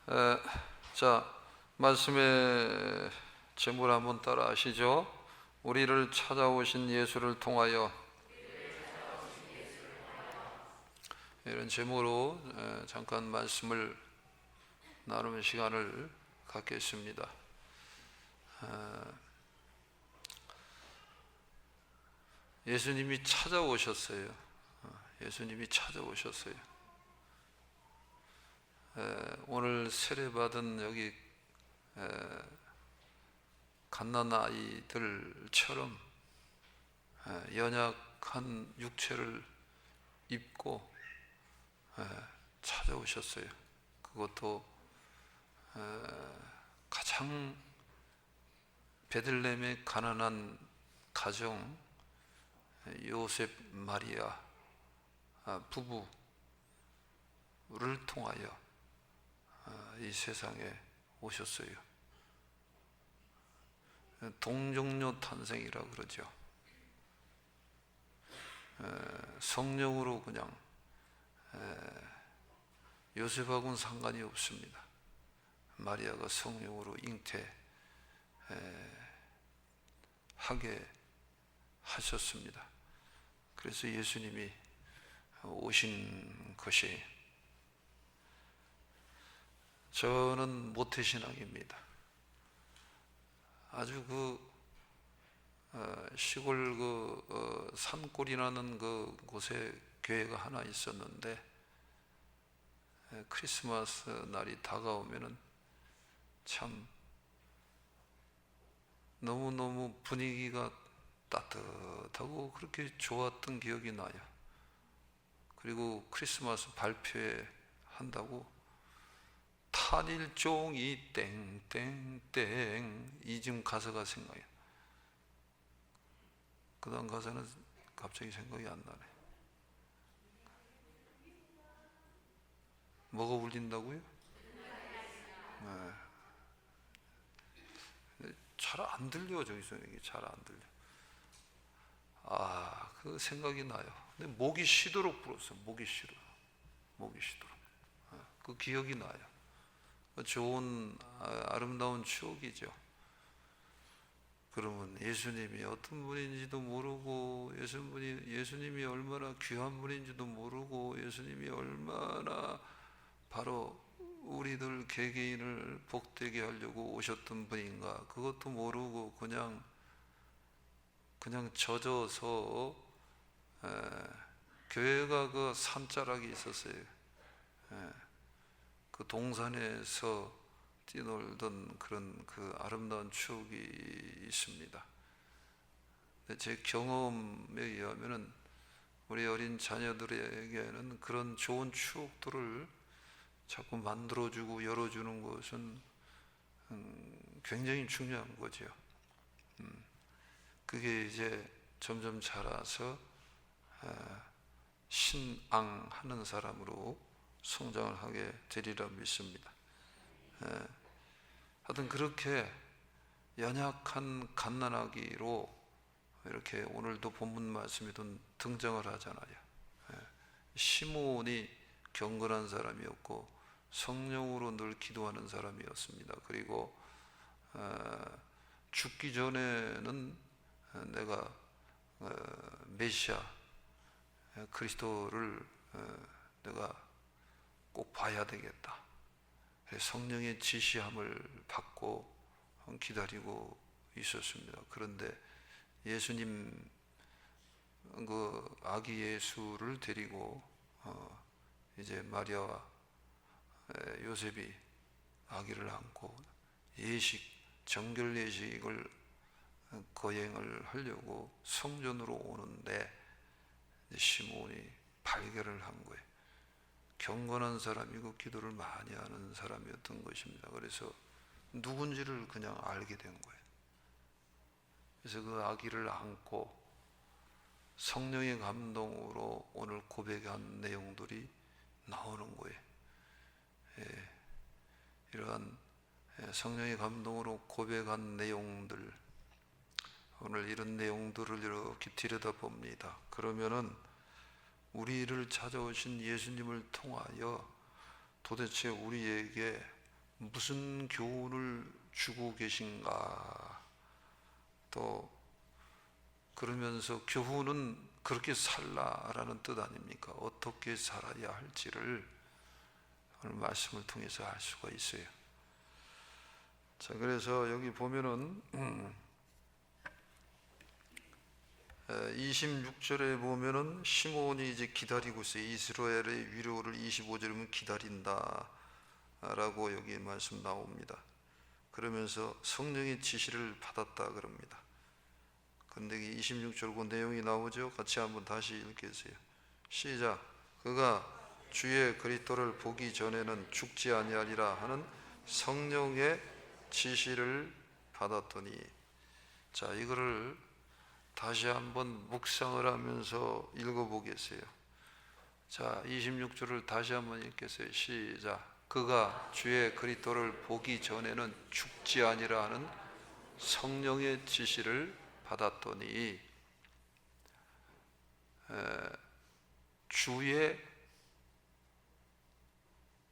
에, 자, 말씀의 제목 한번 따라 하시죠. 우리를 찾아오신 예수를 통하여. 이런 제목으로 잠깐 말씀을 나누는 시간을 갖겠습니다. 예수님이 찾아오셨어요. 예수님이 찾아오셨어요. 오늘 세례받은 여기 갓난아이들처럼 연약한 육체를 입고 찾아오셨어요. 그것도 가장 베들레헴의 가난한 가정 요셉 마리아 부부를 통하여 이 세상에 오셨어요. 동정녀 탄생이라 그러죠. 성령으로 그냥 요셉하고는 상관이 없습니다. 마리아가 성령으로 잉태하게 하셨습니다. 그래서 예수님이 오신 것이, 저는 모태신앙입니다. 아주 시골 산골이라는 곳에 교회가 하나 있었는데, 크리스마스 날이 다가오면은 참 너무너무 분위기가 따뜻하고 그렇게 좋았던 기억이 나요. 그리고 크리스마스 발표회 한다고 탄일종이 땡땡땡 이 지금 가사가 생각해요. 그 다음 가사는 갑자기 생각이 안 나네. 뭐가 울린다고요? 네. 잘 안 들려. 저기서 이게 잘 안 들려. 그 생각이 나요. 근데 목이 쉬도록 불었어요. 목이 쉬도록. 그 기억이 나요. 좋은 아름다운 추억이죠. 그러면 예수님이 어떤 분인지도 모르고, 예수님이 얼마나 귀한 분인지도 모르고, 예수님이 얼마나 바로 우리들 개개인을 복되게 하려고 오셨던 분인가, 그것도 모르고 그냥 젖어서, 교회가 그 산자락이 있었어요. 그 동산에서 뛰놀던 그런 아름다운 추억이 있습니다. 제 경험에 의하면은 우리 어린 자녀들에게는 그런 좋은 추억들을 자꾸 만들어주고 열어주는 것은 굉장히 중요한 거죠. 그게 이제 점점 자라서 신앙하는 사람으로 성장을 하게 되리라 믿습니다. 하여튼 그렇게 연약한 갓난아기로 이렇게 오늘도 본문 말씀에도 등장을 하잖아요. 시므온이 경건한 사람이었고 성령으로 늘 기도하는 사람이었습니다. 그리고 죽기 전에는 내가 메시아 그리스도를 내가 꼭 봐야 되겠다. 성령의 지시함을 받고 기다리고 있었습니다. 그런데 예수님 아기 예수를 데리고 이제 마리아와 요셉이 아기를 안고 정결 예식을 거행을 하려고 성전으로 오는데 시므온이 발견을 한 거예요. 경건한 사람이고 기도를 많이 하는 사람이었던 것입니다. 그래서 누군지를 그냥 알게 된 거예요. 그래서 그 아기를 안고 성령의 감동으로 오늘 고백한 내용들이 나오는 거예요. 이러한 성령의 감동으로 고백한 내용들, 오늘 이런 내용들을 이렇게 들여다봅니다. 그러면은 우리를 찾아오신 예수님을 통하여 도대체 우리에게 무슨 교훈을 주고 계신가? 또 그러면서 교훈은 그렇게 살라라는 뜻 아닙니까? 어떻게 살아야 할지를 오늘 말씀을 통해서 알 수가 있어요. 자, 그래서 여기 보면은 26절에 보면은 시몬이 이제 기다리고 있어요. 이스라엘의 위로를 25절이면 기다린다 라고 여기 말씀 나옵니다. 그러면서 성령의 지시를 받았다 그럽니다. 근데 26절 그 내용이 나오죠. 같이 한번 다시 읽겠어요. 시작. 그가 주의 그리스도를 보기 전에는 죽지 아니하리라 하는 성령의 지시를 받았더니, 자, 이거를 다시 한번 묵상을 하면서 읽어보겠어요. 자, 26절을 다시 한번 읽겠어요. 시작. 그가 주의 그리스도를 보기 전에는 죽지 아니라 하는 성령의 지시를 받았더니, 주의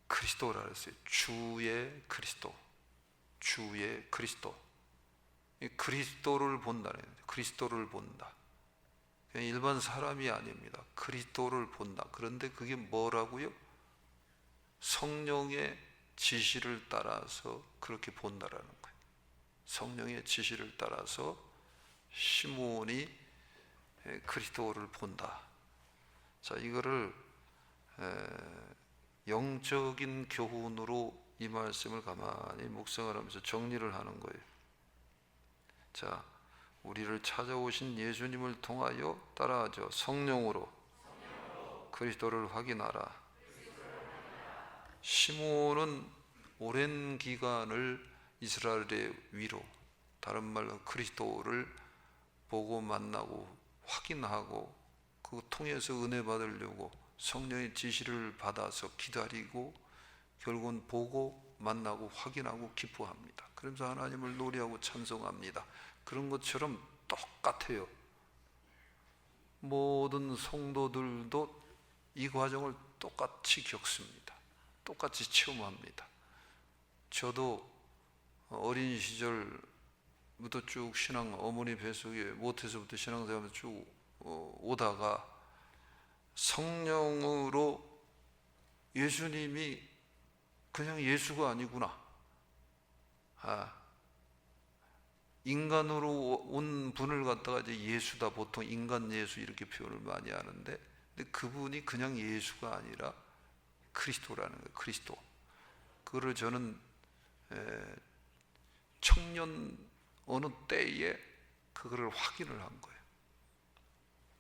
그리스도라 그랬어요. 주의 그리스도. 주의 그리스도. 그리스도를 본다는 거예요. 그리스도를 본다. 그냥 일반 사람이 아닙니다. 그리스도를 본다. 그런데 그게 뭐라고요? 성령의 지시를 따라서 그렇게 본다라는 거예요. 성령의 지시를 따라서 시몬이 그리스도를 본다. 자, 이거를 영적인 교훈으로 이 말씀을 가만히 묵상을 하면서 정리를 하는 거예요. 자, 우리를 찾아오신 예수님을 통하여 따라하죠. 성령으로 그리스도를 확인하라. 시몬은 오랜 기간을 이스라엘의 위로, 다른 말로 그리스도를 보고 만나고 확인하고 그 통해서 은혜 받으려고 성령의 지시를 받아서 기다리고 결국은 보고 만나고 확인하고 기뻐합니다. 그러면서 하나님을 노래하고 찬송합니다. 그런 것처럼 똑같아요. 모든 성도들도 이 과정을 똑같이 겪습니다. 똑같이 체험합니다. 저도 어린 시절부터 쭉 어머니 뱃속에 모태서부터 신앙생활을 쭉 오다가 성령으로 예수님이 그냥 예수가 아니구나. 인간으로 온 분을 갖다가 이제 예수다, 보통 인간 예수 이렇게 표현을 많이 하는데, 근데 그분이 그냥 예수가 아니라 그리스도라는 거예요. 그리스도. 그거를 저는 청년 어느 때에 그거를 확인을 한 거예요.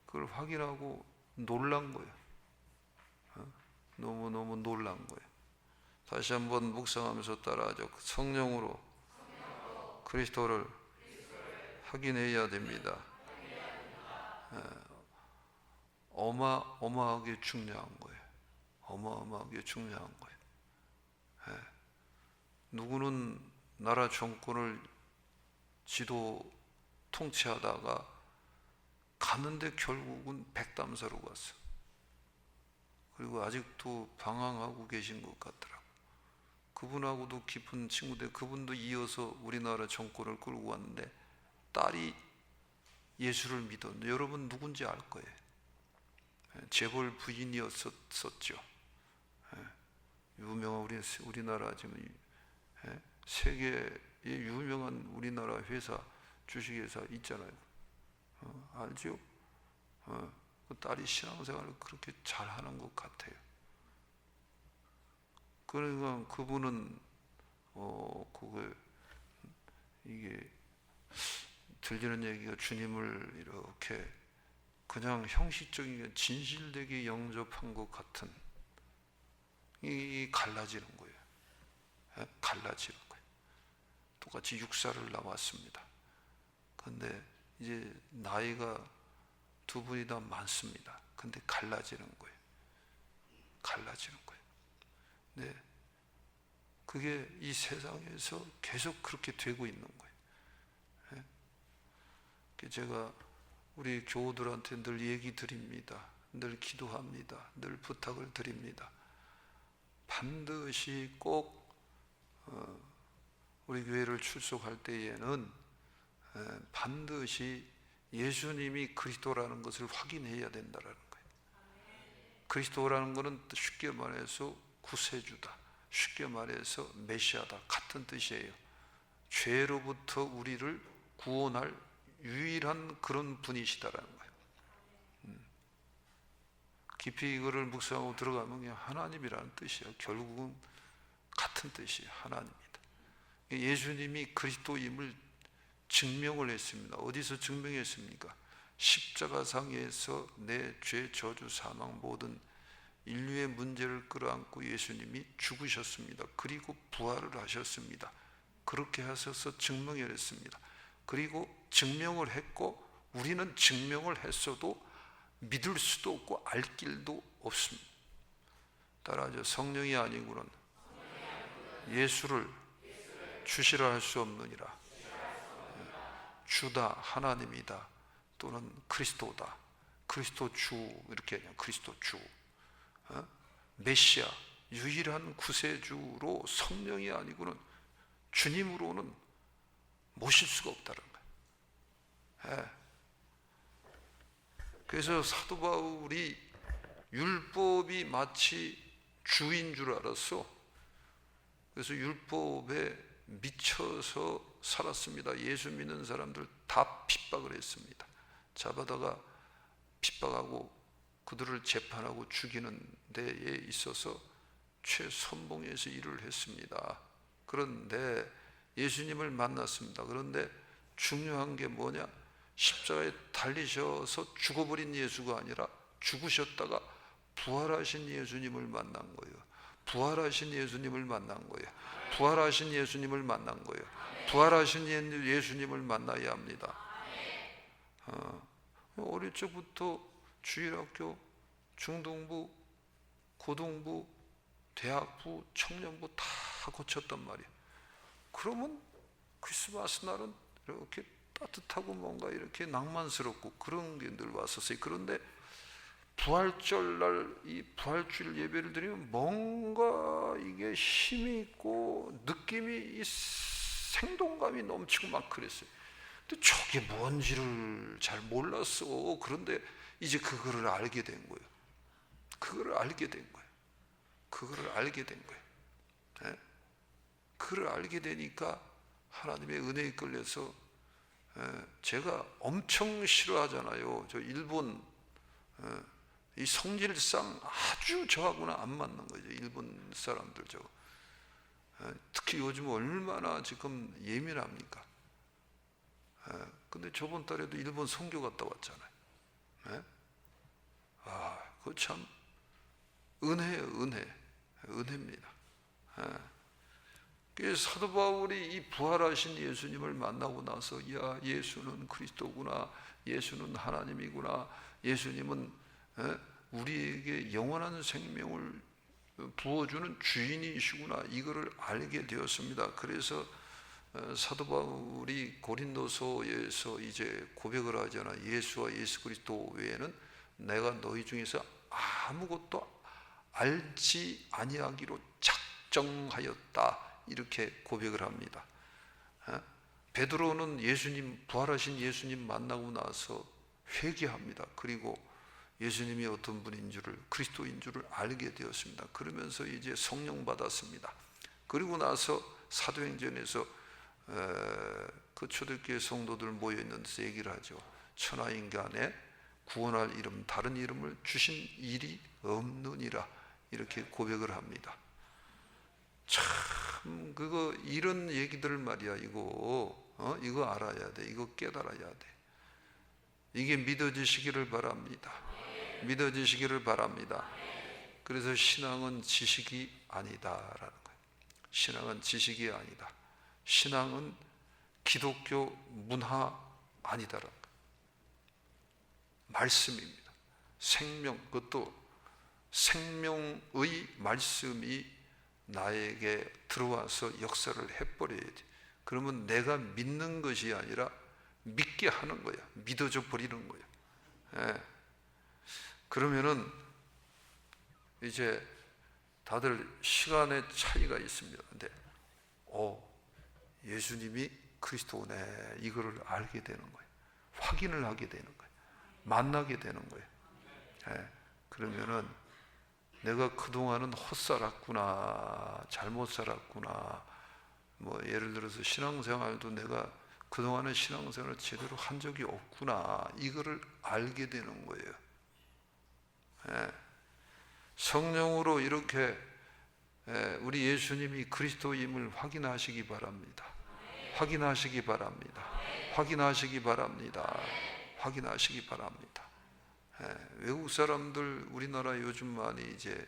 그걸 확인하고 놀란 거예요. 너무너무 놀란 거예요. 다시 한번 묵상하면서 따라하죠. 성령으로 그리스도를 확인해야 됩니다. 어마어마하게 중요한 거예요. 어마어마하게 중요한 거예요. 누구는 나라 정권을 통치하다가 갔는데 결국은 백담사로 갔어. 그리고 아직도 방황하고 계신 것 같더라고. 그분하고도 깊은 친구들, 그분도 이어서 우리나라 정권을 끌고 왔는데 딸이 예수를 믿었는데, 여러분 누군지 알 거예요. 재벌 부인이었었죠. 유명한 우리나라 지금 세계의 유명한 우리나라 회사, 주식회사 있잖아요. 알죠? 그 딸이 신앙생활을 그렇게 잘하는 것 같아요. 그러니까 그분은 이게 들리는 얘기가 주님을 이렇게 그냥 형식적인 진실되게 영접한 것 같은, 이 갈라지는 거예요. 갈라지는 거예요. 똑같이 육사를 나왔습니다. 근데 이제 나이가 두 분이 다 많습니다. 근데 갈라지는 거예요. 갈라지는 거예요. 네, 그게 이 세상에서 계속 그렇게 되고 있는 거예요. 제가 우리 교우들한테 늘 얘기 드립니다. 늘 기도합니다. 늘 부탁을 드립니다. 반드시 꼭 우리 교회를 출석할 때에는 반드시 예수님이 그리스도라는 것을 확인해야 된다라는 거예요. 그리스도라는 것은 쉽게 말해서 구세주다, 쉽게 말해서 메시아다 같은 뜻이에요. 죄로부터 우리를 구원할 유일한 그런 분이시다라는 거예요. 깊이 이거를 묵상하고 들어가면 그냥 하나님이라는 뜻이에요. 결국은 같은 뜻이에요. 하나님이다. 예수님이 그리스도임을 증명을 했습니다. 어디서 증명했습니까? 십자가상에서 내 죄, 저주, 사망 모든 인류의 문제를 끌어안고 예수님이 죽으셨습니다. 그리고 부활을 하셨습니다. 그렇게 하셔서 증명을 했습니다. 그리고 증명을 했고 우리는 증명을 했어도 믿을 수도 없고 알 길도 없습니다. 따라하죠. 성령이 아니고는 예수를 주시라 할 수 없느니라. 주다, 하나님이다, 또는 그리스도다, 그리스도 주, 이렇게 그냥 그리스도 주, 메시아, 유일한 구세주로 성령이 아니고는 주님으로는 모실 수가 없다는 거예요. 그래서 사도 바울이 율법이 마치 주인 줄 알았어. 그래서 율법에 미쳐서 살았습니다. 예수 믿는 사람들 다 핍박을 했습니다. 잡아다가 핍박하고 그들을 재판하고 죽이는 데에 있어서 최선봉에서 일을 했습니다. 그런데 예수님을 만났습니다. 그런데 중요한 게 뭐냐? 십자가에 달리셔서 죽어버린 예수가 아니라 죽으셨다가 부활하신 예수님을 만난 거예요. 부활하신 예수님을 만난 거예요. 부활하신 예수님을 만난 거예요. 부활하신 예수님을 만나야 합니다. 어릴 적부터 주일학교, 중등부, 고등부, 대학부, 청년부 다 거쳤단 말이에요. 그러면 크리스마스 날은 이렇게 따뜻하고 뭔가 이렇게 낭만스럽고 그런 게 늘 왔었어요. 그런데 부활절 날 이 부활주일 예배를 드리면 뭔가 이게 힘이 있고 느낌이, 이 생동감이 넘치고 막 그랬어요. 근데 저게 뭔지를 잘 몰랐어. 그런데 이제 그거를 알게 된 거예요. 그거를 알게 된 거예요. 그거를 알게 된 거예요. 네? 그걸 알게 되니까 하나님의 은혜에 끌려서, 제가 엄청 싫어하잖아요. 저 일본, 이 성질상 아주 저하고는 안 맞는 거죠. 일본 사람들 저. 특히 요즘 얼마나 지금 예민합니까? 근데 저번 달에도 일본 선교 갔다 왔잖아요. 그거 참 은혜예요, 은혜입니다. 그래서 사도 바울이 이 부활하신 예수님을 만나고 나서, 야, 예수는 그리스도구나, 예수는 하나님이구나, 예수님은 우리에게 영원한 생명을 부어주는 주인이시구나, 이거를 알게 되었습니다. 그래서 사도 바울이 고린도서에서 이제 고백을 하잖아. 예수와 예수 그리스도 외에는 내가 너희 중에서 아무것도 알지 아니하기로 작정하였다, 이렇게 고백을 합니다. 베드로는 예수님, 부활하신 예수님 만나고 나서 회개합니다. 그리고 예수님이 어떤 분인 줄을, 그리스도인 줄을 알게 되었습니다. 그러면서 이제 성령 받았습니다. 그리고 나서 사도행전에서 그 초대교회 성도들 모여있는 데서 얘기를 하죠. 천하인간에 구원할 이름, 다른 이름을 주신 일이 없느니라, 이렇게 고백을 합니다. 참 그거 이런 얘기들 말이야. 이거 알아야 돼. 이거 깨달아야 돼. 이게 믿어지시기를 바랍니다. 믿어지시기를 바랍니다. 그래서 신앙은 지식이 아니다라는 거예요. 신앙은 지식이 아니다. 신앙은 기독교 문화 아니다라는 거예요. 말씀입니다. 생명, 그것도 생명의 말씀이 나에게 들어와서 역사를 해버려야지. 그러면 내가 믿는 것이 아니라 믿게 하는 거야. 믿어져 버리는 거야. 그러면은 이제 다들 시간의 차이가 있습니다. 근데 예수님이 그리스도네, 이거를 알게 되는 거예요. 확인을 하게 되는 거예요. 만나게 되는 거예요. 그러면은 내가 그동안은 헛살았구나, 잘못 살았구나, 뭐 예를 들어서 신앙생활도 내가 그동안은 신앙생활을 제대로 한 적이 없구나, 이거를 알게 되는 거예요. 성령으로 이렇게 우리 예수님이 그리스도임을 확인하시기 바랍니다. 확인하시기 바랍니다. 확인하시기 바랍니다. 확인하시기 바랍니다. 외국 사람들 우리나라 요즘 많이 이제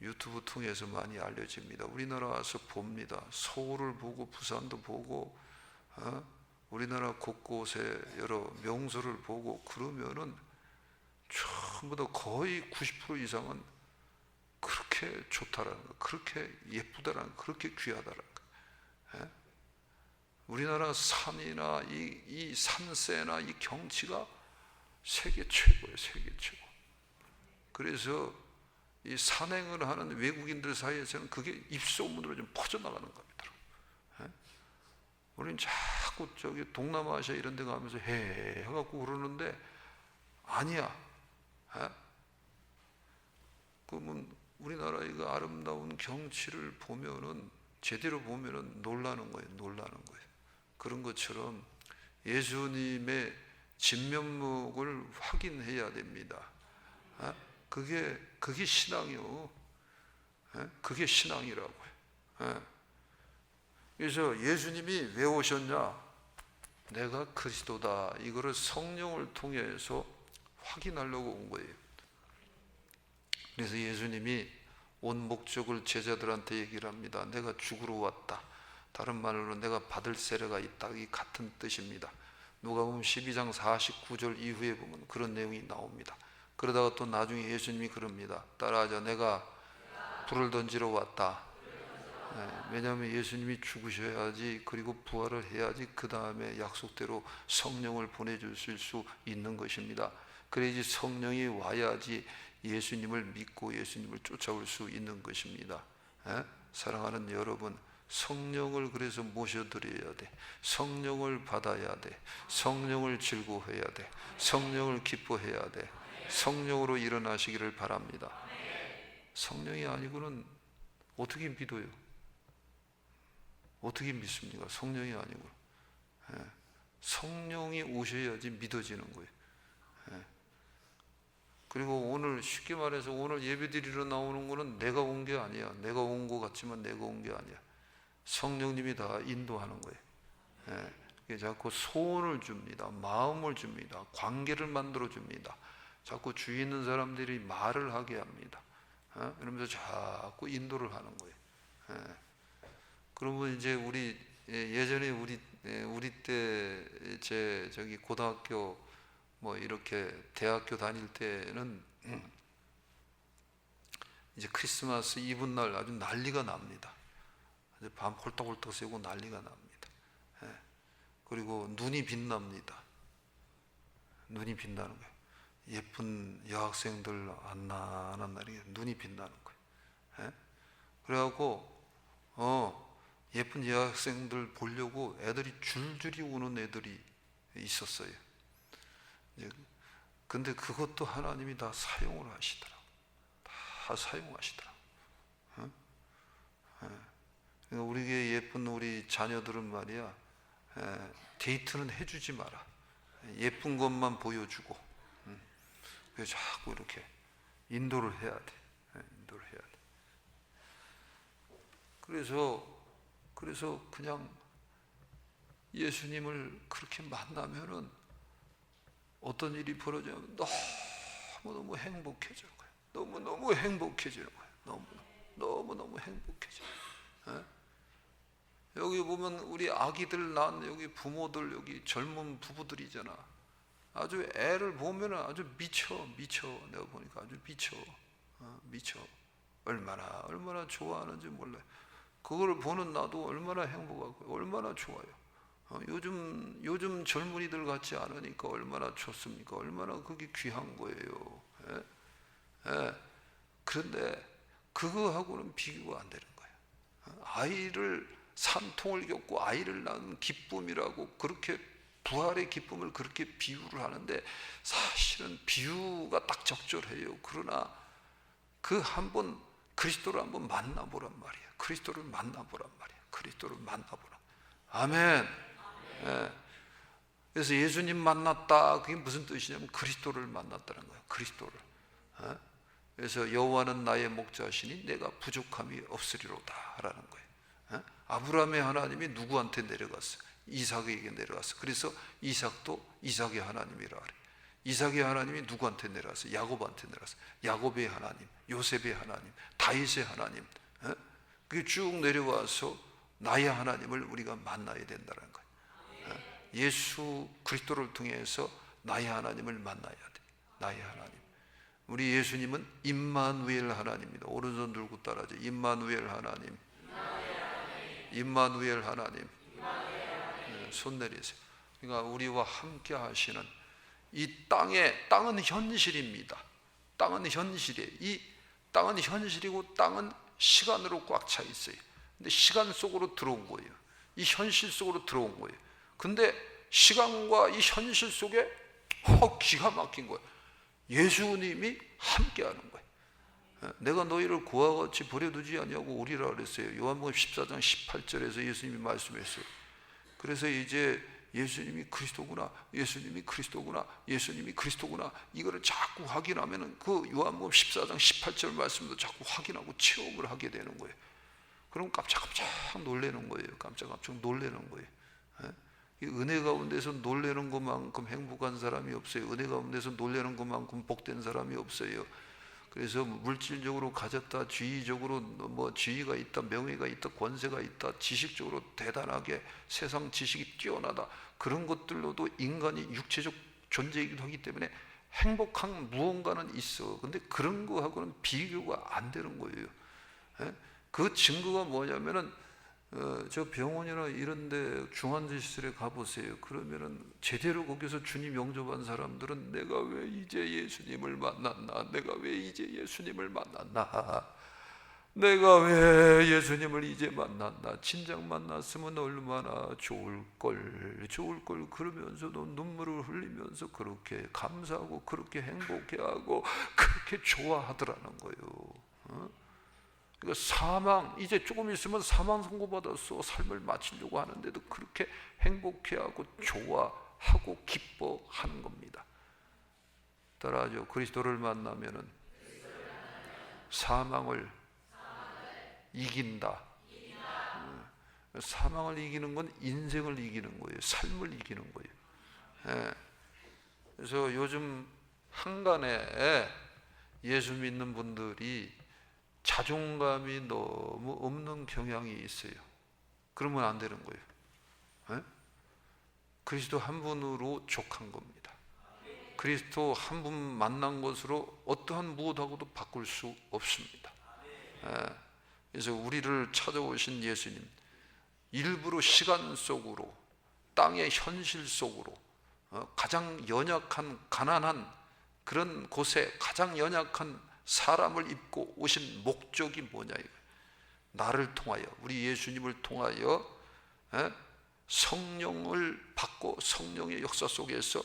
유튜브 통해서 많이 알려집니다. 우리나라 와서 봅니다. 서울을 보고 부산도 보고 우리나라 곳곳에 여러 명소를 보고 그러면은 전부 다 거의 90% 이상은 그렇게 좋다라는 거, 그렇게 예쁘다라는 거, 그렇게 귀하다라는 거. 우리나라 산이나 이 산세나 이 경치가 세계 최고예요, 세계 최고. 그래서 이 산행을 하는 외국인들 사이에서는 그게 입소문으로 좀 퍼져나가는 겁니다. 우리는 자꾸 저기 동남아시아 이런 데 가면서 해갖고 그러는데 아니야. 그러면 우리나라의 그 아름다운 경치를 보면은 제대로 보면은 놀라는 거예요, 놀라는 거예요. 그런 것처럼 예수님의 진면목을 확인해야 됩니다. 그게 신앙이요. 그게 신앙이라고요. 그래서 예수님이 왜 오셨냐? 내가 그리스도다. 이거를 성령을 통해서 확인하려고 온 거예요. 그래서 예수님이 온 목적을 제자들한테 얘기를 합니다. 내가 죽으러 왔다. 다른 말로 내가 받을 세례가 있다. 이 같은 뜻입니다. 누가복음 12장 49절 이후에 보면 그런 내용이 나옵니다. 그러다가 또 나중에 예수님이 그럽니다. 따라하자. 내가 불을 던지러 왔다. 왜냐하면 예수님이 죽으셔야지, 그리고 부활을 해야지 그 다음에 약속대로 성령을 보내주실 수 있는 것입니다. 그래야지 성령이 와야지 예수님을 믿고 예수님을 쫓아올 수 있는 것입니다. 사랑하는 여러분, 성령을 그래서 모셔드려야 돼. 성령을 받아야 돼. 성령을 즐거워해야 돼. 성령을 기뻐해야 돼. 성령으로 일어나시기를 바랍니다. 성령이 아니고는 어떻게 믿어요? 어떻게 믿습니까? 성령이 아니고. 성령이 오셔야지 믿어지는 거예요. 그리고 오늘 쉽게 말해서 오늘 예배드리러 나오는 거는 내가 온 게 아니야. 내가 온 거 같지만 내가 온 게 아니야. 성령님이 다 인도하는 거예요. 자꾸 소원을 줍니다. 마음을 줍니다. 관계를 만들어 줍니다. 자꾸 주위 있는 사람들이 말을 하게 합니다. 이러면서 자꾸 인도를 하는 거예요. 그러면 이제 우리 예전에 우리 때 제 저기 고등학교 뭐 이렇게 대학교 다닐 때는 이제 크리스마스 이브날 아주 난리가 납니다. 밤 홀떡홀떡 새고 난리가 납니다. 그리고 눈이 빛납니다. 눈이 빛나는 거예요. 예쁜 여학생들 안나는 날이 눈이 빛나는 거예요. 그래갖고 예쁜 여학생들 보려고 애들이 줄줄이 오는 애들이 있었어요. 근데 그것도 하나님이 다 사용을 하시더라고. 다 사용하시더라고. 우리에게 예쁜 우리 자녀들은 말이야, 데이트는 해주지 마라. 예쁜 것만 보여주고, 그래서 자꾸 이렇게 인도를 해야 돼. 인도를 해야 돼. 그래서 그냥 예수님을 그렇게 만나면은 어떤 일이 벌어지면 너무너무 행복해지는 거예요. 너무너무 행복해지는 거예요. 너무너무 행복해져요. 여기 보면 우리 아기들 낳은 여기 부모들, 여기 젊은 부부들이잖아. 아주 애를 보면 아주 미쳐. 내가 보니까 아주 미쳐. 얼마나 좋아하는지 몰라요. 그걸 보는 나도 얼마나 행복하고 얼마나 좋아요. 요즘 젊은이들 같지 않으니까 얼마나 좋습니까? 얼마나 그게 귀한 거예요. 그런데 그거하고는 비교가 안 되는 거예요. 아이를 산통을 겪고 아이를 낳은 기쁨이라고 그렇게 부활의 기쁨을 그렇게 비유를 하는데 사실은 비유가 딱 적절해요. 그러나 그 한번 그리스도를 한번 만나보란 말이에요. 그리스도를 만나보란 말이에요. 그리스도를 만나보라. 아멘. 예. 그래서 예수님 만났다. 그게 무슨 뜻이냐면 그리스도를 만났다는 거예요. 그리스도를. 예? 그래서 여호와는 나의 목자시니 내가 부족함이 없으리로다 라는 거예요. 예? 아브라함의 하나님이 누구한테 내려갔어요? 이삭에게 내려갔어요. 그래서 이삭도 이삭의 하나님이라 그래요. 이삭의 하나님이 누구한테 내려갔어요? 야곱한테 내려갔어요. 야곱의 하나님, 요셉의 하나님, 다윗의 하나님. 예? 그게 쭉 내려와서 나의 하나님을 우리가 만나야 된다는 거예요. 예? 예수 그리스도를 통해서 나의 하나님을 만나야 돼. 나의 하나님. 우리 예수님은 임마누엘 하나님입니다. 오른손 들고 따라하죠. 임마누엘 하나님. 임마누엘 하나님. 네, 손 내리세요. 그러니까 우리와 함께 하시는 이 땅은 현실입니다. 땅은 현실이에요. 이 땅은 현실이고 땅은 시간으로 꽉 차 있어요. 근데 시간 속으로 들어온 거예요. 이 현실 속으로 들어온 거예요. 근데 시간과 이 현실 속에 기가 막힌 거예요. 예수님이 함께하는 거예요. 내가 너희를 고와 같이 버려두지 아니하고 오리라 그랬어요. 요한복음 14장 18절에서 예수님이 말씀했어요. 그래서 이제 예수님이 그리스도구나, 예수님이 그리스도구나, 예수님이 그리스도구나 이거를 자꾸 확인하면은 그 요한복음 14장 18절 말씀도 자꾸 확인하고 체험을 하게 되는 거예요. 그럼 깜짝깜짝 놀라는 거예요. 깜짝깜짝 놀라는 거예요. 은혜 가운데서 놀라는 것만큼 행복한 사람이 없어요. 은혜 가운데서 놀라는 것만큼 복된 사람이 없어요. 그래서 물질적으로 가졌다, 지위적으로 뭐 지위가 있다, 명예가 있다, 권세가 있다, 지식적으로 대단하게 세상 지식이 뛰어나다 그런 것들로도 인간이 육체적 존재이기도 하기 때문에 행복한 무언가는 있어. 근데 그런 거하고는 비교가 안 되는 거예요. 그 증거가 뭐냐면은 저 병원이나 이런 데 중환자실에 가보세요. 그러면은 제대로 거기서 주님 영접한 사람들은 내가 왜 이제 예수님을 만났나? 내가 왜 이제 예수님을 만났나? 내가 왜 예수님을 이제 만났나? 진작 만났으면 얼마나 좋을걸 그러면서도 눈물을 흘리면서 그렇게 감사하고 그렇게 행복해하고 그렇게 좋아하더라는 거예요. 그러니까 사망, 이제 조금 있으면 사망 선고받았어. 삶을 마치려고 하는데도 그렇게 행복해하고 좋아하고 기뻐하는 겁니다. 따라하죠. 그리스도를 만나면은 사망을 이긴다. 사망을 이기는 건 인생을 이기는 거예요. 삶을 이기는 거예요. 그래서 요즘 한간에 예수 믿는 분들이 자존감이 너무 없는 경향이 있어요. 그러면 안 되는 거예요. 그리스도 한 분으로 족한 겁니다. 그리스도 한 분 만난 것으로 어떠한 무엇하고도 바꿀 수 없습니다. 그래서 우리를 찾아오신 예수님, 일부러 시간 속으로, 땅의 현실 속으로, 가장 연약한 가난한 그런 곳에 가장 연약한 사람을 입고 오신 목적이 뭐냐 이거예요. 나를 통하여, 우리 예수님을 통하여 성령을 받고 성령의 역사 속에서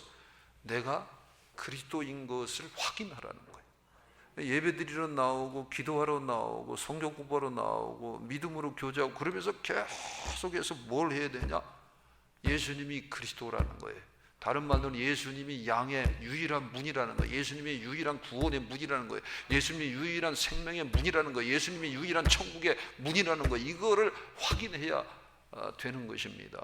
내가 그리스도인 것을 확인하라는 거예요. 예배드리러 나오고 기도하러 나오고 성경 공부하러 나오고 믿음으로 교제하고 그러면서 계속해서 뭘 해야 되냐? 예수님이 그리스도라는 거예요. 다른 말로는 예수님이 양의 유일한 문이라는 거예요. 예수님이 유일한 구원의 문이라는 거예요. 예수님이 유일한 생명의 문이라는 거예요. 예수님이 유일한 천국의 문이라는 거예요. 이거를 확인해야 되는 것입니다.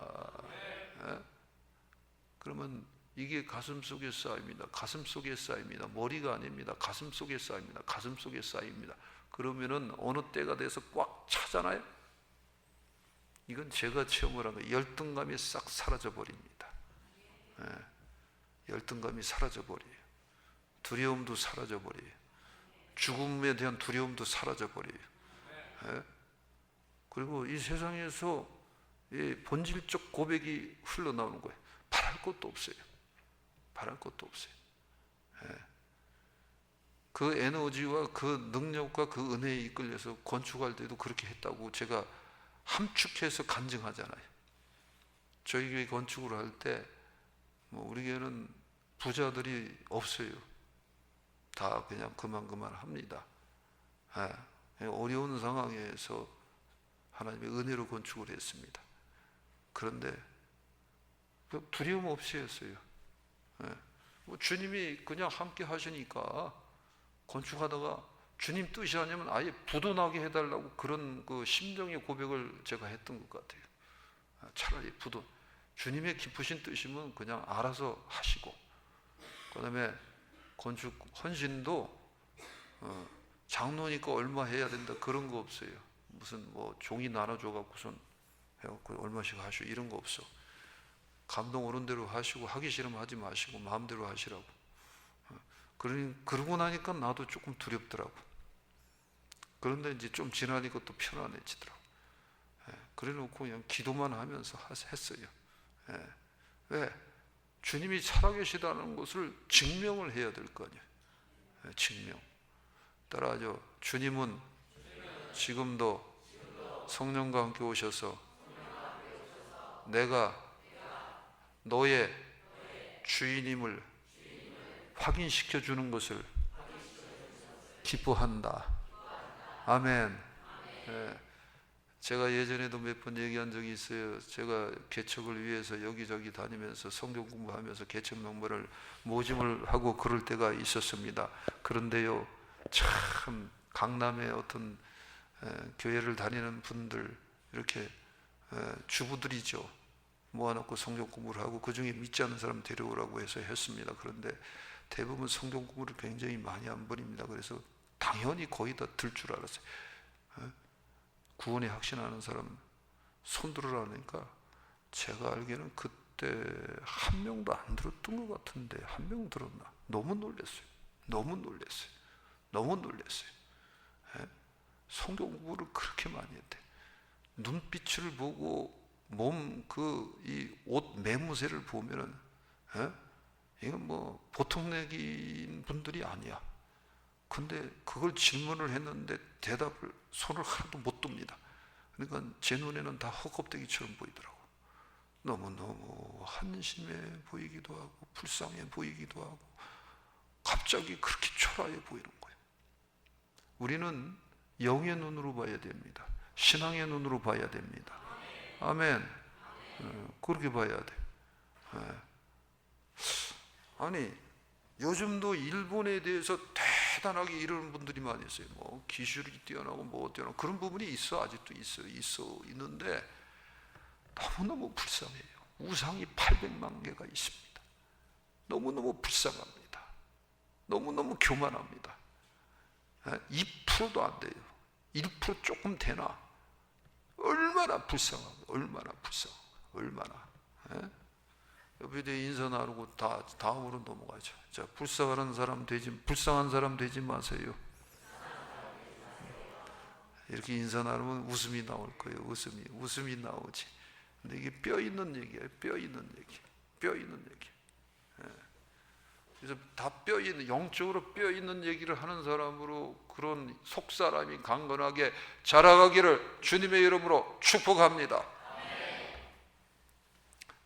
그러면 이게 가슴 속에 쌓입니다. 가슴 속에 쌓입니다. 머리가 아닙니다. 가슴 속에 쌓입니다. 가슴 속에 쌓입니다. 그러면은 어느 때가 돼서 꽉 차잖아요. 이건 제가 체험을 한 거예요. 열등감이 싹 사라져 버립니다. 열등감이 사라져 버려요. 두려움도 사라져 버려요. 죽음에 대한 두려움도 사라져 버려요. 그리고 이 세상에서 이 본질적 고백이 흘러나오는 거예요. 바랄 것도 없어요. 바랄 것도 없어요. 그 에너지와 그 능력과 그 은혜에 이끌려서 건축할 때도 그렇게 했다고 제가 함축해서 간증하잖아요. 저희 교회 건축을 할 때 우리 교회는 부자들이 없어요. 다 그냥 그만 합니다. 어려운 상황에서 하나님의 은혜로 건축을 했습니다. 그런데 두려움 없이 했어요. 주님이 그냥 함께 하시니까 건축하다가 주님 뜻이 아니면 아예 부도나게 해달라고 그런 그 심정의 고백을 제가 했던 것 같아요. 차라리 부도, 주님의 깊으신 뜻이면 그냥 알아서 하시고, 그 다음에 건축 헌신도 장로니까 얼마 해야 된다 그런 거 없어요. 무슨 종이 나눠줘 갖고선 해갖고 얼마씩 하시고 이런 거 없어. 감동 오는 대로 하시고, 하기 싫으면 하지 마시고 마음대로 하시라고. 그러고 나니까 나도 조금 두렵더라고. 그런데 이제 좀 지나니까 또 편안해지더라고. 그래 놓고 그냥 기도만 하면서 했어요. 왜? 주님이 살아계시다는 것을 증명을 해야 될 거 아니에요. 증명. 따라하죠. 주님은 지금도 성령과 함께 오셔서 내가 너의 주인임을 확인시켜 주는 것을 기뻐한다. 아멘. 제가 예전에도 몇 번 얘기한 적이 있어요. 제가 개척을 위해서 여기저기 다니면서 성경 공부하면서 개척 명부를 모집을 하고 그럴 때가 있었습니다. 그런데요, 참 강남의 어떤 교회를 다니는 분들, 이렇게 주부들이죠, 모아놓고 성경 공부를 하고 그 중에 믿지 않는 사람 데려오라고 해서 했습니다. 그런데 대부분 성경 공부를 굉장히 많이 안 버립니다. 그래서 당연히 거의 다 들 줄 알았어요. 구원에 확신하는 사람 손 들으라니까 제가 알기에는 그때 한 명도 안 들었던 것 같은데, 한 명 들었나? 너무 놀랐어요. 성경 공부를 그렇게 많이 했대. 눈빛을 보고 몸 이 옷 매무새를 보면은 이건 보통 내긴 분들이 아니야. 근데 그걸 질문을 했는데 대답을 손을 하나도 못 듭니다. 그러니까 제 눈에는 다 헛껍데기처럼 보이더라고. 너무너무 한심해 보이기도 하고 불쌍해 보이기도 하고 갑자기 그렇게 초라해 보이는 거예요. 우리는 영의 눈으로 봐야 됩니다. 신앙의 눈으로 봐야 됩니다. 아멘. 그렇게 봐야 돼. 아니, 요즘도 일본에 대해서 대단하게 이러는 분들이 많이 있어요. 기술이 뛰어나고 뛰어나고 그런 부분이 있어. 아직도 있는데 너무너무 불쌍해요. 우상이 800만 개가 있습니다. 너무너무 불쌍합니다. 너무너무 교만합니다. 2%도 안 돼요. 1% 조금 되나? 얼마나 불쌍하고 얼마나. 옆에 인사 나누고 다음으로 넘어가죠. 자, 불쌍한 사람 되지 마세요. 이렇게 인사 나누면 웃음이 나올 거예요. 웃음이 나오지. 근데 이게 뼈 있는 얘기예요. 뼈 있는 얘기. 그래서 다 영적으로 뼈 있는 얘기를 하는 사람으로 그런 속사람이 강건하게 자라가기를 주님의 이름으로 축복합니다.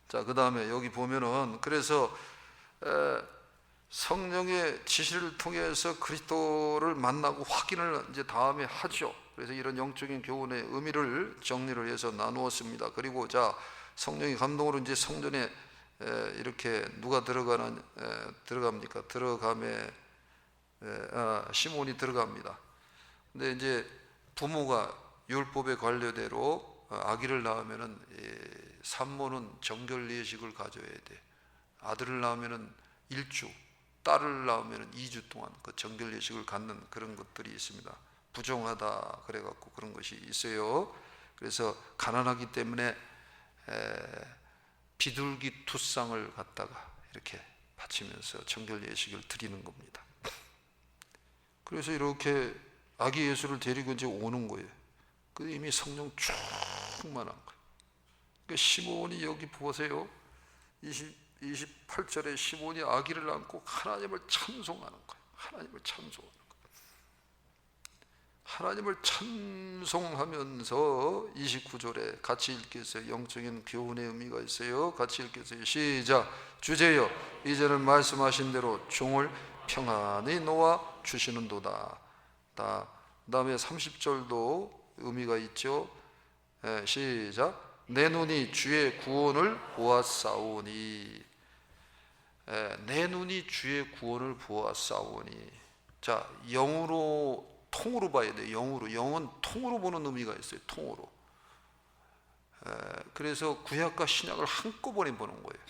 자, 그 다음에 여기 보면은 그래서 성령의 지시를 통해서 그리스도를 만나고 확인을 이제 다음에 하죠. 그래서 이런 영적인 교훈의 의미를 정리를 해서 나누었습니다. 그리고 자, 성령의 감동으로 이제 성전에 이렇게 누가 들어갑니까? 시몬이 들어갑니다. 근데 이제 부모가 율법의 관례대로 아기를 낳으면은 산모는 정결 예식을 가져야 돼. 아들을 낳으면은 1주, 딸을 낳으면은 2주 동안 그 정결 예식을 갖는 그런 것들이 있습니다. 부정하다 그래갖고 그런 것이 있어요. 그래서 가난하기 때문에 비둘기 투쌍을 갖다가 이렇게 바치면서 정결 예식을 드리는 겁니다. 그래서 이렇게 아기 예수를 데리고 이제 오는 거예요. 그 이미 성령 충만한 거예요. 그러니까 시몬이 여기 보세요. 28절에 시몬이 아기를 안고 하나님을 찬송하는 거예요. 하나님을 찬송하면서 29절에 같이 읽겠어요. 영적인 교훈의 의미가 있어요. 같이 읽겠어요. 시작. 주제여 이제는 말씀하신 대로 종을 평안히 놓아 주시는도다. 다음에 30절도 의미가 있죠. 시작. 내 눈이 주의 구원을 보았사오니. 내 눈이 주의 구원을 보았사오니. 자, 영으로 통으로 봐야 돼요. 영은 통으로 보는 의미가 있어요. 통으로. 그래서 구약과 신약을 한꺼번에 보는 거예요.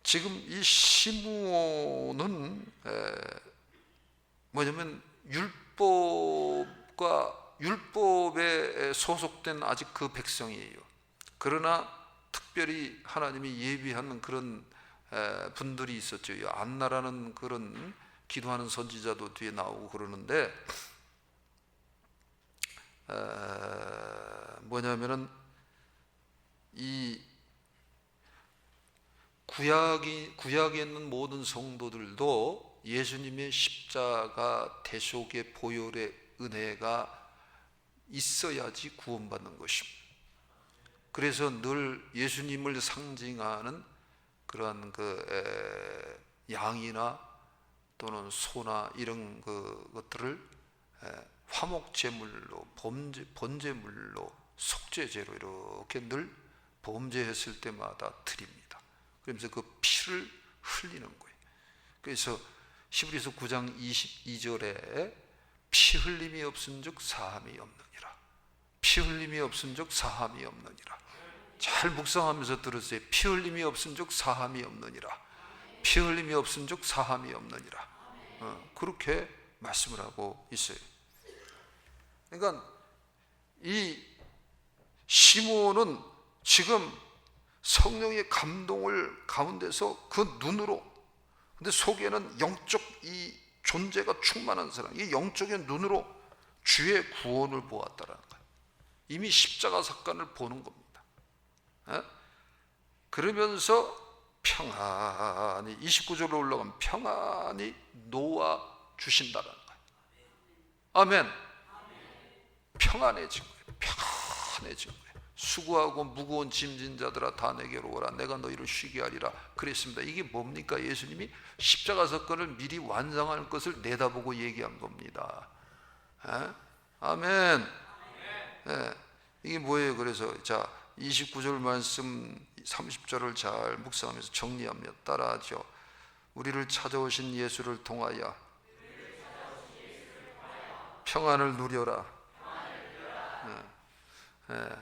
지금 이 시므온은 뭐냐면 율법에 소속된 아직 그 백성이에요. 그러나 특별히 하나님이 예비하는 그런 분들이 있었죠. 안나라는 그런 기도하는 선지자도 뒤에 나오고 그러는데, 뭐냐면은 이 구약에 있는 모든 성도들도 예수님의 십자가 대속의 보혈의 은혜가 있어야지 구원받는 것입니다. 그래서 늘 예수님을 상징하는 그러한 양이나 또는 소나 이런 것들을 화목제물로, 번제물로, 속죄제로 이렇게 늘 범죄했을 때마다 드립니다. 그러면서 그 피를 흘리는 거예요. 그래서 히브리서 9장 22절에 피 흘림이 없은즉 사함이 없느니라. 피 흘림이 없은즉 사함이 없느니라. 잘 묵상하면서 들으세요. 피 흘림이 없은즉 사함이 없느니라. 피 흘림이 없은즉 사함이 없느니라. 그렇게 말씀을 하고 있어요. 그러니까 이 시므온은 지금 성령의 감동을 가운데서 그 눈으로, 근데 속에는 영적 이 존재가 충만한 사람, 이 영적인 눈으로 주의 구원을 보았다라는 거예요. 이미 십자가 사건을 보는 겁니다. 그러면서 평안히, 29절로 올라가면 평안히 놓아 주신다는 거예요. 아멘. 평안해진 거예요. 평안해진 거예요. 수고하고 무거운 짐진 자들아 다 내게로 오라. 내가 너희를 쉬게 하리라 그랬습니다. 이게 뭡니까? 예수님이 십자가 사건을 미리 완성할 것을 내다보고 얘기한 겁니다. 아멘. 이게 뭐예요? 그래서 자, 29절 말씀 30절을 잘 묵상하면서 정리하며 따라하죠. 우리를 찾아오신 예수를 통하여 평안을 누려라.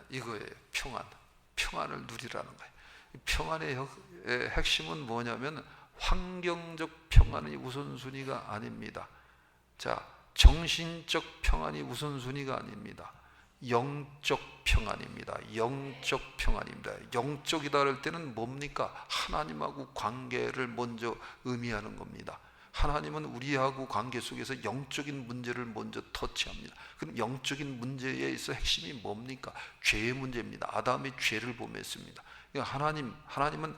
이거예요. 평안을 누리라는 거예요. 평안의 핵심은 뭐냐면 환경적 평안이 우선순위가 아닙니다. 자, 정신적 평안이 우선순위가 아닙니다. 영적 평안입니다. 영적 평안입니다. 영적이다 할 때는 뭡니까? 하나님하고 관계를 먼저 의미하는 겁니다. 하나님은 우리하고 관계 속에서 영적인 문제를 먼저 터치합니다. 그럼 영적인 문제에 있어 핵심이 뭡니까? 죄의 문제입니다. 아담의 죄를 범했습니다. 그러니까 하나님은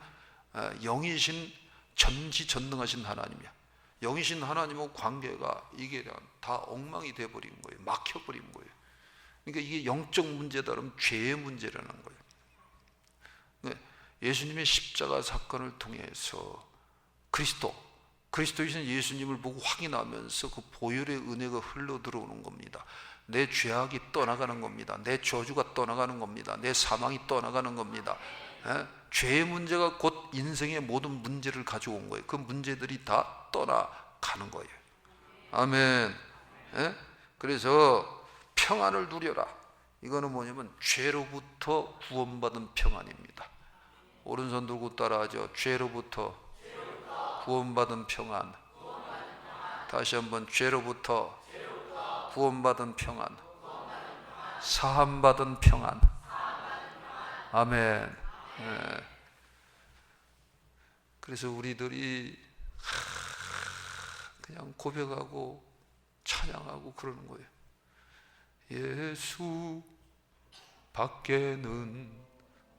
영이신 전지전능하신 하나님이야. 영이신 하나님하고 관계가 이게 다 엉망이 돼버린 거예요. 막혀버린 거예요. 그러니까 이게 영적 문제다 그러면 죄의 문제라는 거예요. 예수님의 십자가 사건을 통해서 그리스도이신 예수님을 보고 확인하면서 그 보혈의 은혜가 흘러 들어오는 겁니다. 내 죄악이 떠나가는 겁니다. 내 저주가 떠나가는 겁니다. 내 사망이 떠나가는 겁니다. 죄의 문제가 곧 인생의 모든 문제를 가져온 거예요. 그 문제들이 다 떠나가는 거예요. 아멘. 그래서 평안을 누려라. 이거는 뭐냐면 죄로부터 구원받은 평안입니다. 오른손 들고 따라하죠. 죄로부터 구원받은 평안. 다시 한번 죄로부터 구원받은 평안. 사함받은 평안. 아멘. 그래서 우리들이 그냥 고백하고 찬양하고 그러는 거예요. 예수 밖에는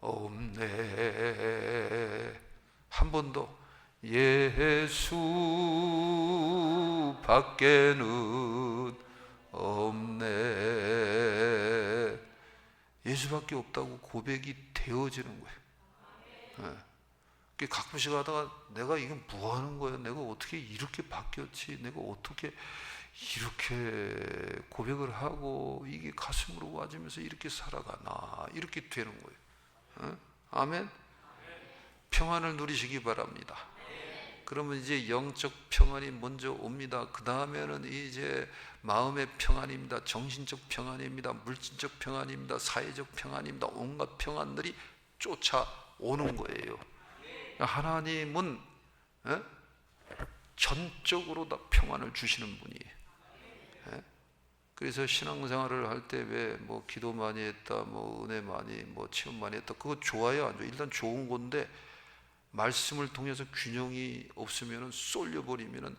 없네. 한 번 더. 예수 밖에는 없네. 예수밖에 없다고 고백이 되어지는 거예요. 가끔씩 하다가 내가 이게 뭐 하는 거야? 내가 어떻게 이렇게 바뀌었지? 내가 어떻게 이렇게 고백을 하고 이게 가슴으로 와지면서 이렇게 살아가나? 이렇게 되는 거예요. 아멘? 평안을 누리시기 바랍니다. 그러면 이제 영적 평안이 먼저 옵니다. 그 다음에는 이제 마음의 평안입니다. 정신적 평안입니다. 물질적 평안입니다. 사회적 평안입니다. 온갖 평안들이 쫓아오는 거예요. 하나님은 전적으로 다 평안을 주시는 분이에요. 그래서 신앙생활을 할 때 왜 뭐 기도 많이 했다, 뭐 은혜 많이, 뭐 체험 많이 했다, 그거 좋아요, 안 좋아요? 일단 좋은 건데 말씀을 통해서 균형이 없으면은 쏠려버리면은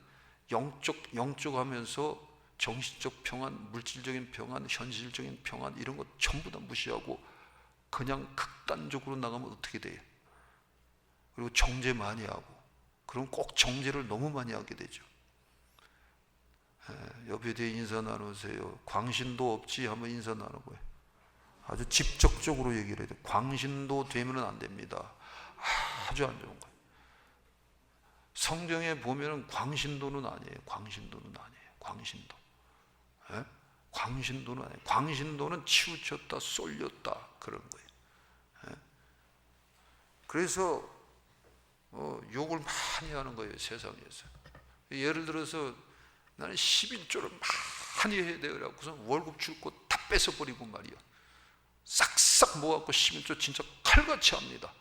영적 하면서 정신적 평안, 물질적인 평안, 현실적인 평안 이런 거 전부 다 무시하고 그냥 극단적으로 나가면 어떻게 돼요? 그리고 정죄 많이 하고, 그럼 꼭 정죄를 너무 많이 하게 되죠. 옆에 대해 인사 나누세요. 광신도 없지 하면 인사 나누고요. 아주 직접적으로 얘기를 해야 돼요. 광신도 되면 안 됩니다. 아주 안 좋은 거예요. 성경에 보면은 광신도는 아니에요. 광신도는 아니에요. 광신도. 광신도는 아니에요. 광신도는 치우쳤다, 쏠렸다 그런 거예요. 그래서 욕을 많이 하는 거예요, 세상에서. 예를 들어서 나는 11조를 많이 해야 돼요. 그래서 월급 줄 거 다 뺏어버리고 말이야. 싹싹 모아갖고 11조 진짜 칼같이 합니다.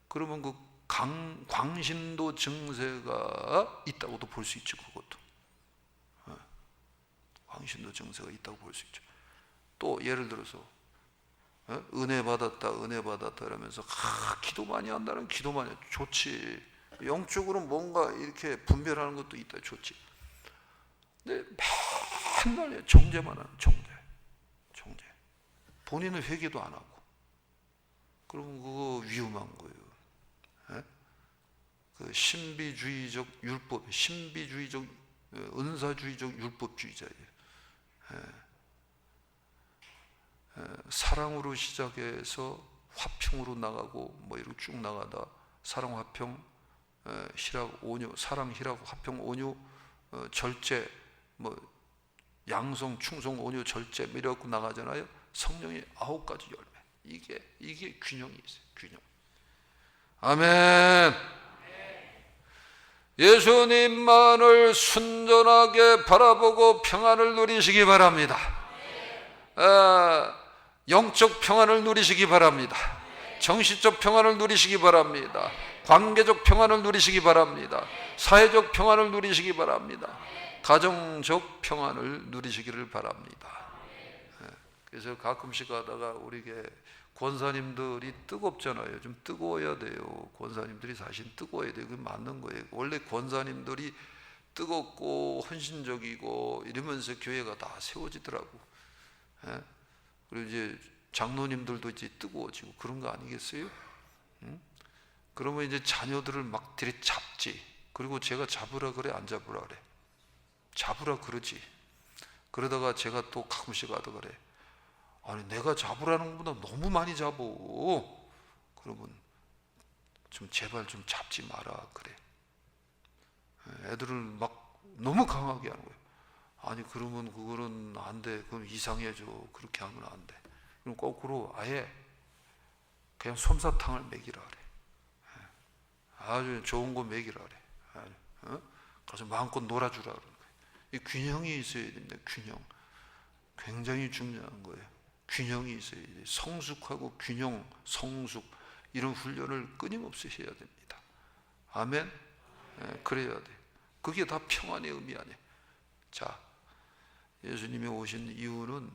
그러면 그 광신도 증세가 있다고도 볼 수 있죠. 그것도 광신도 증세가 있다고 볼 수 있죠. 또 예를 들어서 은혜 받았다 이러면서 기도 많이 한다는 기도 많이 해. 좋지. 영적으로 뭔가 이렇게 분별하는 것도 있다, 좋지. 근데 맨날 정죄만 하는 정죄. 본인은 회개도 안 하고. 그러면 그거 위험한 거예요. 그 신비주의적 율법, 신비주의적 은사주의적 율법주의자예요. 사랑으로 시작해서 화평으로 나가고 뭐 이렇게 쭉 나가다 사랑, 화평, 희락, 온유, 사랑, 희락, 화평, 온유, 절제, 뭐 양성, 충성, 온유, 절제 이렇게 나가잖아요. 성령의 9가지 열매. 이게 균형이 있어요. 균형. 아멘. 예수님만을 순전하게 바라보고 평안을 누리시기 바랍니다. 영적 평안을 누리시기 바랍니다. 정신적 평안을 누리시기 바랍니다. 관계적 평안을 누리시기 바랍니다. 사회적 평안을 누리시기 바랍니다. 가정적 평안을 누리시기를 바랍니다. 그래서 가끔씩 하다가 우리게 권사님들이 뜨겁잖아요. 좀 뜨거워야 돼요. 권사님들이 사실 뜨거워야 돼요. 그게 맞는 거예요. 원래 권사님들이 뜨겁고 헌신적이고 이러면서 교회가 다 세워지더라고. 그리고 이제 장로님들도 이제 뜨거워지고 그런 거 아니겠어요? 그러면 이제 자녀들을 막 들이잡지. 그리고 제가 잡으라 그래, 안 잡으라 그래? 잡으라 그러지. 그러다가 제가 또 가끔씩 하다 그래. 아니 내가 잡으라는 것보다 너무 많이 잡어. 그러면 좀 제발 좀 잡지 마라 그래. 애들을 막 너무 강하게 하는 거예요. 아니 그러면 그거는 안 돼. 그럼 이상해져. 그렇게 하면 안 돼. 그럼 거꾸로 아예 그냥 솜사탕을 먹이라 그래. 아주 좋은 거 먹이라 그래. 가서 마음껏 놀아주라 그러는 거예요. 이 균형이 있어야 됩니다. 균형. 굉장히 중요한 거예요. 균형이 있어야 돼요. 성숙하고 균형, 성숙 이런 훈련을 끊임없이 해야 됩니다. 아멘. 그래야 돼. 그게 다 평안의 의미 아니에요. 자, 예수님이 오신 이유는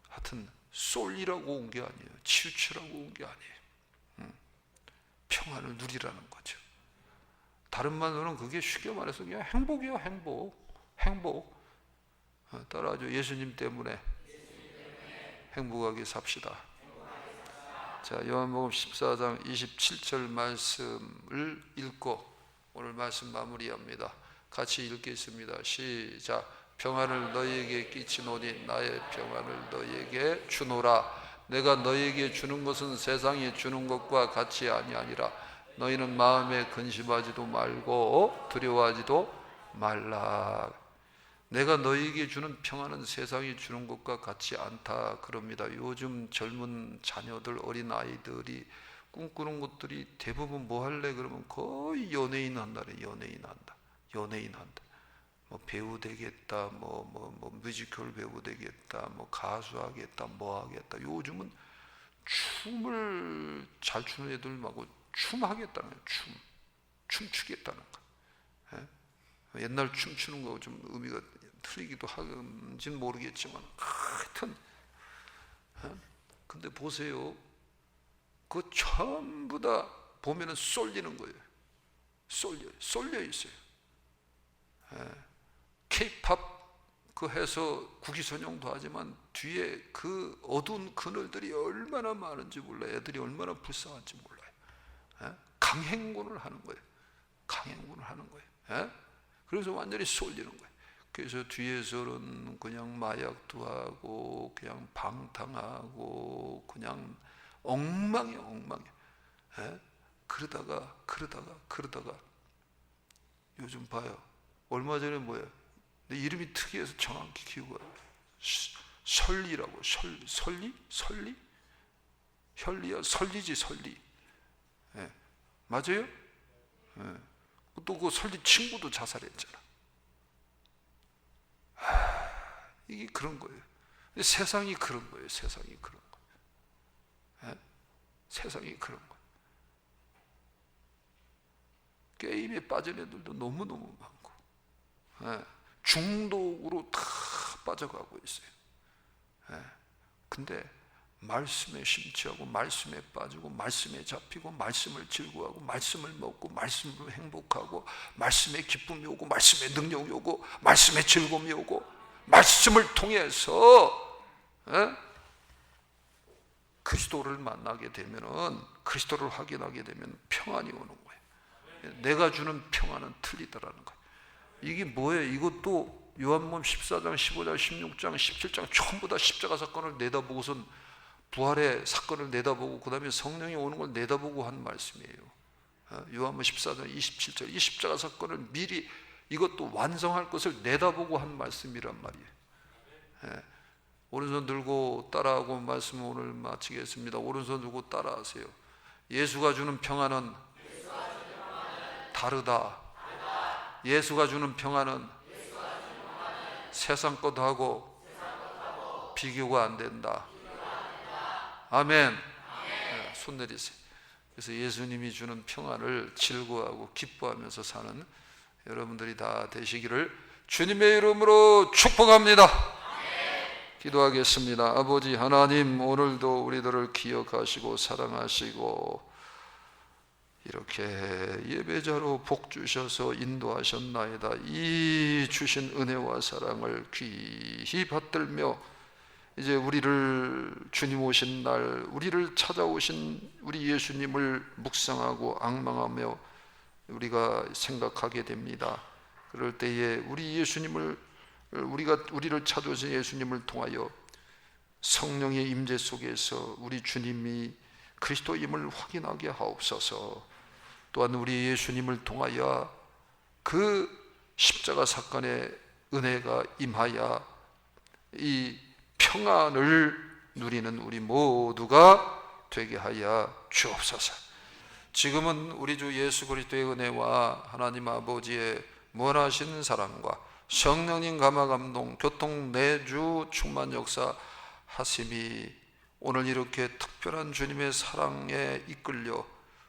하여튼 쏠리라고 온 게 아니에요. 치우치라고 온 게 아니에요. 평안을 누리라는 거죠. 다른 말로는 그게 쉽게 말해서 그냥 행복이야. 행복. 따라하죠. 예수님 때문에 행복하게 삽시다. 자, 요한복음 14장 27절 말씀을 읽고 오늘 말씀 마무리합니다. 같이 읽겠습니다. 시작. 평안을 너희에게 끼치노니 나의 평안을 너희에게 주노라. 내가 너희에게 주는 것은 세상이 주는 것과 같이 아니하니라. 너희는 마음에 근심하지도 말고 두려워하지도 말라. 내가 너희에게 주는 평안은 세상이 주는 것과 같지 않다 그럽니다. 요즘 젊은 자녀들, 어린 아이들이 꿈꾸는 것들이 대부분 뭐 할래 그러면 거의 연예인 한다네. 연예인 한다. 뭐 배우 되겠다, 뭐 뮤지컬 배우 되겠다, 뭐 가수 하겠다, 뭐 하겠다. 요즘은 춤을 잘 추는 애들하고 춤하겠다는 거예요. 춤추겠다는 거. 예? 옛날 춤추는 거 좀 의미가 틀리기도 하는지는 모르겠지만 하여튼 근데 보세요. 그 전부 다 보면은 쏠리는 거예요. 쏠려 있어요. K-팝 그 해서 국위선용도 하지만 뒤에 그 어두운 그늘들이 얼마나 많은지 몰라요. 애들이 얼마나 불쌍한지 몰라요. 강행군을 하는 거예요. 그래서 완전히 쏠리는 거예요. 그래서 뒤에서는 그냥 마약도 하고 그냥 방탕하고 그냥 엉망이에요. 그러다가 요즘 봐요. 얼마 전에 뭐예요? 내 이름이 특이해서 정확히 기억이 안 나요. 설리라고. 설리? 혈리야? 설리지. 맞아요? 또 그 설리 친구도 자살했잖아. 이게 그런 거예요. 세상이 그런 거예요. 세상이 그런 거예요. 게임에 빠진 애들도 너무너무 많고 중독으로 다 빠져가고 있어요. 근데 말씀에 심취하고 말씀에 빠지고 말씀에 잡히고 말씀을 즐거워하고 말씀을 먹고 말씀으로 행복하고 말씀에 기쁨이 오고 말씀에 능력이 오고 말씀에 즐거움이 오고 말씀을 통해서 그리스도를 만나게 되면은 그리스도를 확인하게 되면 평안이 오는 거예요. 내가 주는 평안은 틀리더라는 거예요. 이게 뭐예요? 이것도 요한복음 14장, 15장, 16장, 17장 전부 다 십자가 사건을 내다보고선 부활의 사건을 내다보고 그 다음에 성령이 오는 걸 내다보고 한 말씀이에요. 요한복음 14장 27절 이 십자가 사건을 미리 이것도 완성할 것을 내다보고 한 말씀이란 말이에요. 오른손 들고 따라하고 말씀 오늘 마치겠습니다. 오른손 들고 따라하세요. 예수가 주는 평안은 다르다. 예수가 주는 평안은 세상 것하고 비교가 안 된다. 아멘. 손 내리세요. 그래서 예수님이 주는 평안을 즐거워하고 기뻐하면서 사는 여러분들이 다 되시기를 주님의 이름으로 축복합니다. 기도하겠습니다. 아버지 하나님, 오늘도 우리들을 기억하시고 사랑하시고 이렇게 예배자로 복 주셔서 인도하셨나이다. 이 주신 은혜와 사랑을 귀히 받들며 이제 우리를 주님 오신 날 우리를 찾아오신 우리 예수님을 묵상하고 앙망하며 우리가 생각하게 됩니다. 그럴 때에 우리 예수님을 우리를 찾아오신 예수님을 통하여 성령의 임재 속에서 우리 주님이 그리스도임을 확인하게 하옵소서. 또한 우리 예수님을 통하여 그 십자가 사건의 은혜가 임하여 이 평안을 누리는 우리 모두가 되게 하여 주옵소서. 지금은 우리 주 예수 그리스도의 은혜와 하나님 아버지의 무한하신 사랑과 성령님 감화 감동 교통 내주 충만 역사 하심이 오늘 이렇게 특별한 주님의 사랑에 이끌려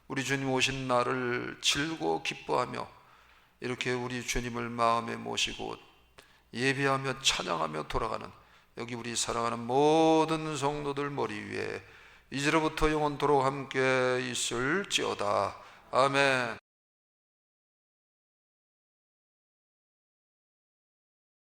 우리 주님 오신 날을 즐거워 기뻐하며 이렇게 우리 주님을 마음에 모시고 예배하며 찬양하며 돌아가는 여기 우리 사랑하는 모든 성도들 머리 위에 이제로부터 영원토록 함께 있을지어다. 아멘.